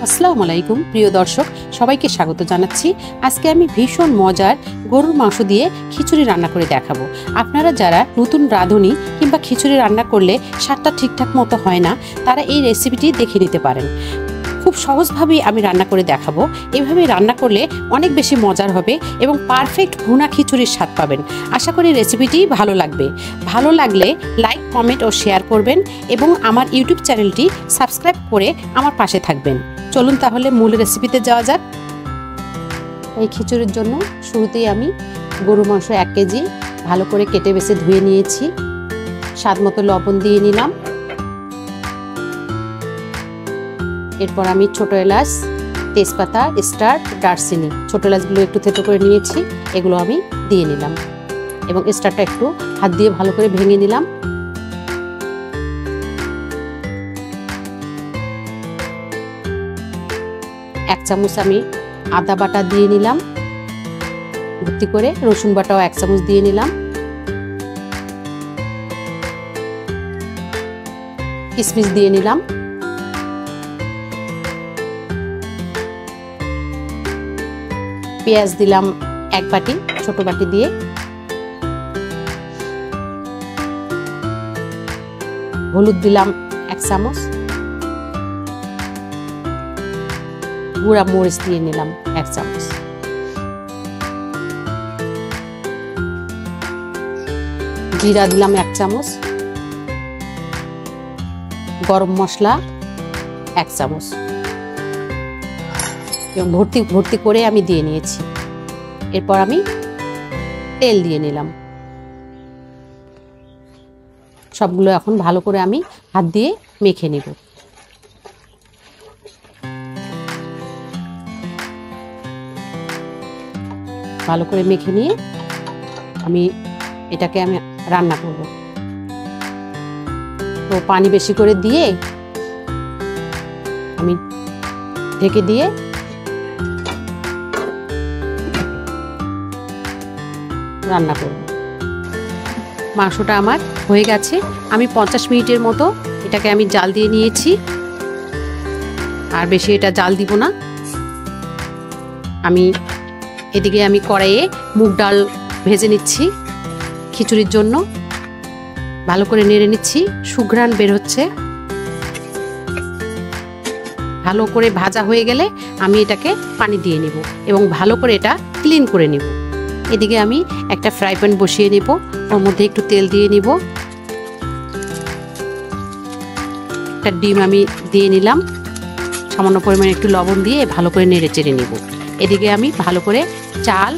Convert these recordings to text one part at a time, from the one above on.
আসসালামু আলাইকুম প্রিয় দর্শক, সবাইকে স্বাগত জানাচ্ছি। আজকে আমি ভীষণ মজার গরুর মাংস দিয়ে খিচুড়ি রান্না করে দেখাবো। আপনারা যারা নতুন রাঁধুনি কিংবা খিচুড়ি রান্না করলে স্বাদটা ঠিকঠাক মতো হয় না, তারা এই রেসিপিটি দেখে নিতে পারেন। খুব সহজভাবেই আমি রান্না করে দেখাবো। এভাবে রান্না করলে অনেক বেশি মজার হবে এবং পারফেক্ট ভুনা খিচুড়ির স্বাদ পাবেন। আশা করি রেসিপিটি ভালো লাগবে। ভালো লাগলে লাইক, কমেন্ট ও শেয়ার করবেন এবং আমার ইউটিউব চ্যানেলটি সাবস্ক্রাইব করে আমার পাশে থাকবেন। চলুন তাহলে মূল রেসিপিতে যাওয়া যাক। এই খিচুড়ির জন্য শুরুতেই আমি গরু মাংস 1 কেজি ভালো করে কেটে বেছে ধুয়ে নিয়েছি। স্বাদ মতো লবণ দিয়ে নিলাম। এরপর আমি ছোট এলাচ, তেজপাতা, স্টার, দারচিনি, ছোট এলাচগুলো একটু থেতো করে নিয়েছি, এগুলো আমি দিয়ে নিলাম এবং স্টারটা একটু হাত দিয়ে ভালো করে ভেঙে নিলাম। এক চামচ আমি আদা বাটা দিয়ে নিলাম, ভর্তি করে রসুন বাটাও 1 চামচ দিয়ে নিলাম। কিশমিশ দিয়ে নিলাম। পেঁয়াজ দিলাম 1 বাটি, ছোট বাটি দিয়ে। হলুদ দিলাম 1 চামচ। গুঁড়া মরিচ দিয়ে নিলাম 1 চামচ। জিরা দিলাম 1 চামচ। গরম মশলা 1 চামচ এবং ভর্তি করে আমি দিয়ে নিয়েছি। এরপর আমি তেল দিয়ে নিলাম। সবগুলো এখন ভালো করে আমি হাত দিয়ে মেখে নেব। ভালো করে মেখে নিয়ে এটাকে আমি রান্না করব। তো পানি বেশি করে দিয়ে আমি ঢেকে দিয়ে রান্না করব। মাংসটা আমার হয়ে গেছে। আমি 50 মিনিটের মতো এটাকে আমি জাল দিয়ে নিয়েছি, আর বেশি এটা জাল দিব না। এদিকে আমি কড়াইয়ে মুগ ডাল ভেজে নিচ্ছি খিচুড়ির জন্য। ভালো করে নেড়ে নিচ্ছি, সুঘ্রাণ বের হচ্ছে। ভালো করে ভাজা হয়ে গেলে আমি এটাকে পানি দিয়ে নেব এবং ভালো করে এটা ক্লিন করে নেব। এদিকে আমি একটা ফ্রাই প্যান বসিয়ে নেব, ওর মধ্যে একটু তেল দিয়ে নিব। একটা ডিম আমি দিয়ে নিলাম, সামান্য পরিমাণে একটু লবণ দিয়ে ভালো করে নেড়ে চেড়ে নেব। এদিকে আমি ভালো করে চাল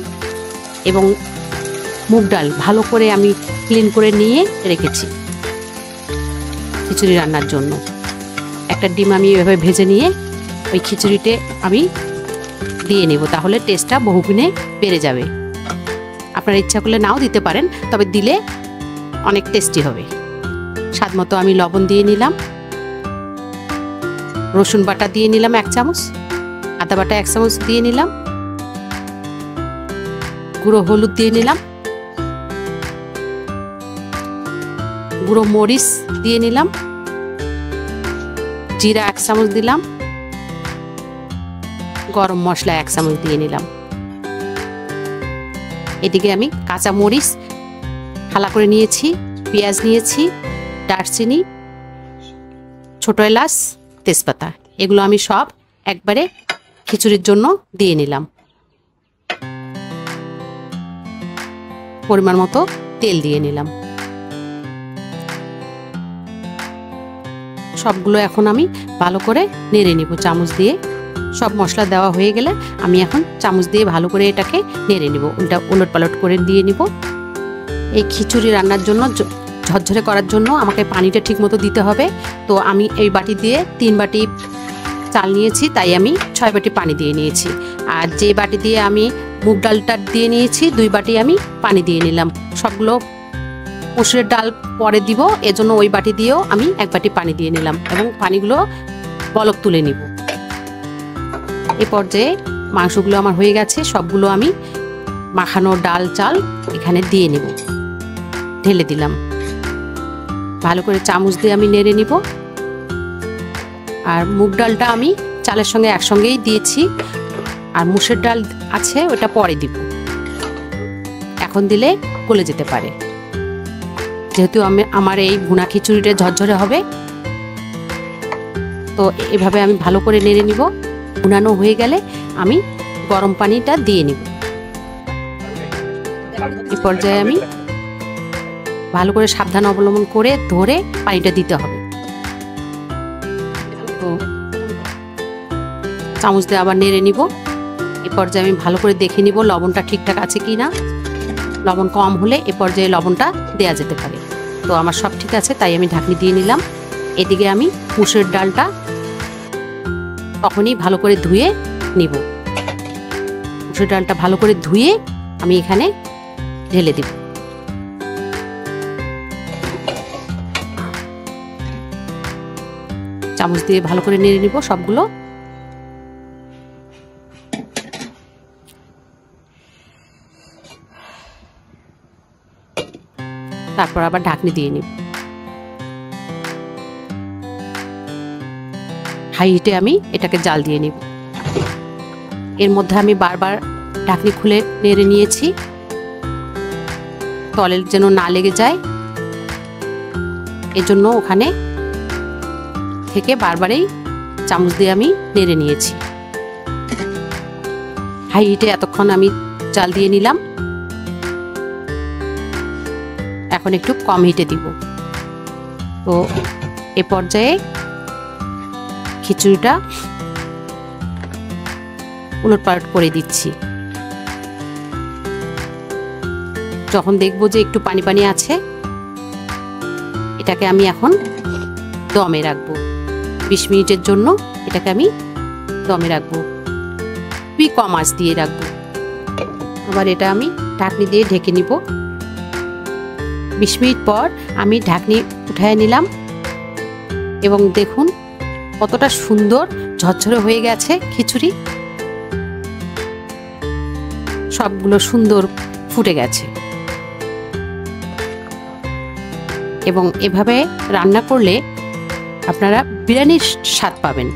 এবং মুগ ডাল ভালো করে আমি ক্লিন করে নিয়ে রেখেছি খিচুড়ি রান্নার জন্য। একটা ডিম আমি এভাবে ভেজে নিয়ে ওই খিচুড়িতে আমি দিয়ে নেব, তাহলে টেস্টটা বহুগুণে বেড়ে যাবে। আপনার ইচ্ছা করলে নাও দিতে পারেন, তবে দিলে অনেক টেস্টি হবে। স্বাদ মতো আমি লবণ দিয়ে নিলাম। রসুন বাটা দিয়ে নিলাম 1 চামচ। আদা বাটা 1 চামচ দিয়ে নিলাম। গুঁড়ো হলুদ দিয়ে নিলাম। গুঁড়ো মরিচ দিয়ে নিলাম। জিরা 1 চামচ দিলাম। গরম মশলা 1 চামচ দিয়ে নিলাম। এদিকে আমি কাঁচা মরিচ ফালা করে নিয়েছি, পেঁয়াজ নিয়েছি, দারচিনি, ছোট এলাচ, তেজপাতা, এগুলো আমি সব একবারে খিচুড়ির জন্য দিয়ে নিলাম। পরিমাণ মতো তেল দিয়ে নিলাম। সবগুলো এখন আমি ভালো করে নেড়ে নিব চামচ দিয়ে। সব মশলা দেওয়া হয়ে গেলে আমি এখন চামচ দিয়ে ভালো করে এটাকে নেড়ে নিব, উলট পালট করে দিয়ে নিব। এই খিচুড়ি রান্নার জন্য ঝরঝরে করার জন্য আমাকে পানিটা ঠিক মতো দিতে হবে। তো আমি এই বাটি দিয়ে 3 বাটি চাল নিয়েছি, তাই আমি 6 বাটি পানি দিয়ে নিয়েছি। আর যে বাটি দিয়ে আমি মুগ ডালটা দিয়ে নিয়েছি 2 বাটি আমি পানি দিয়ে নিলাম। সবগুলো মসুরের ডাল পরে দিব, এজন্য ওই বাটি দিয়েও আমি 1 বাটি পানি দিয়ে নিলাম এবং পানিগুলো বলক তুলে নিব। এই পর্যায়ে মাংসগুলো আমার হয়ে গেছে, সবগুলো আমি মাখানো ডাল চাল এখানে দিয়ে নিব, ঢেলে দিলাম। ভালো করে চামচ দিয়ে আমি নেড়ে নিব। আর মুগ ডালটা আমি চালের সঙ্গে একসঙ্গেই দিয়েছি, আর মুসুর ডাল আছে ওটা পরে দিব, এখন দিলে গলে যেতে পারে। যেহেতু আমার এই ভুনা খিচুড়িটা ঝরঝরে হবে, তো এভাবে আমি ভালো করে নেড়ে নিব। ভুনানো হয়ে গেলে আমি গরম পানিটা দিয়ে নিব। এই পর্যায়ে আমি ভালো করে সাবধান অবলম্বন করে ধরে পানিটা দিতে হবে। তো চামচ দিয়ে আবার নেড়ে নিব। এ পর্যায়ে আমি ভালো করে দেখে নিব লবণটা ঠিকঠাক আছে কি না। লবণ কম হলে এ পর্যায়ে লবণটা দেয়া যেতে পারে। তো আমার সব ঠিক আছে, তাই আমি ঢাকনি দিয়ে নিলাম। এদিকে আমি মুসুর ডালটা তখনই ভালো করে ধুয়ে নিব। মুসুর ডালটা ভালো করে ধুয়ে আমি এখানে ঢেলে দিব। চামচ দিয়ে ভালো করে নেড়ে নিব সবগুলো। তারপর আবার ঢাকনি দিয়ে নিব। হাই হিটে আমি এটাকে জাল দিয়ে নিব। এর মধ্যে আমি বারবার ঢাকনি খুলে নেড়ে নিয়েছি, তলের যেন না লেগে যায়, এজন্য ওখানে থেকে বারবারই চামচ দিয়ে আমি নেড়ে নিয়েছি। হাই হিটে এতক্ষণ আমি জাল দিয়ে নিলাম। এখন একটু কম হিটে দিব। তো এ পর্যায়ে খিচুড়িটা উলটপালট করে দিচ্ছি। যখন দেখবো যে একটু পানি পানি আছে, এটাকে আমি এখন দমে রাখবো 20 মিনিটের জন্য। এটাকে আমি দমে রাখবো, খুবই কম আঁচ দিয়ে রাখবো। আবার এটা আমি ঢাকনি দিয়ে ঢেকে নিব। 20 মিনিট পর আমি ঢাকনি উঠায় নিলাম এবং দেখুন কতটা সুন্দর ঝরঝরে হয়ে গেছে খিচুড়ি। সবগুলো সুন্দর ফুটে গেছে এবং এভাবে রান্না করলে আপনারা বিরিয়ানির স্বাদ পাবেন।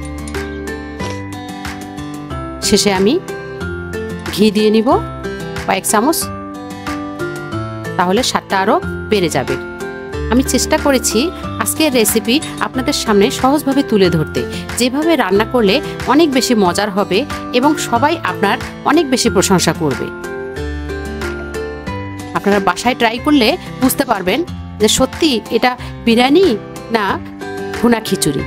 শেষে আমি ঘি দিয়ে নিব কয়েক চামচ, তাহলে স্বাদটা আরও বেড়ে যাবে। আমি চেষ্টা করেছি আজকের রেসিপি আপনাদের সামনে সহজভাবে তুলে ধরতে, যেভাবে রান্না করলে অনেক বেশি মজার হবে এবং সবাই আপনার অনেক বেশি প্রশংসা করবে। আপনারা বাসায় ট্রাই করলে বুঝতে পারবেন যে সত্যি এটা বিরিয়ানি না ভুনা খিচুড়ি।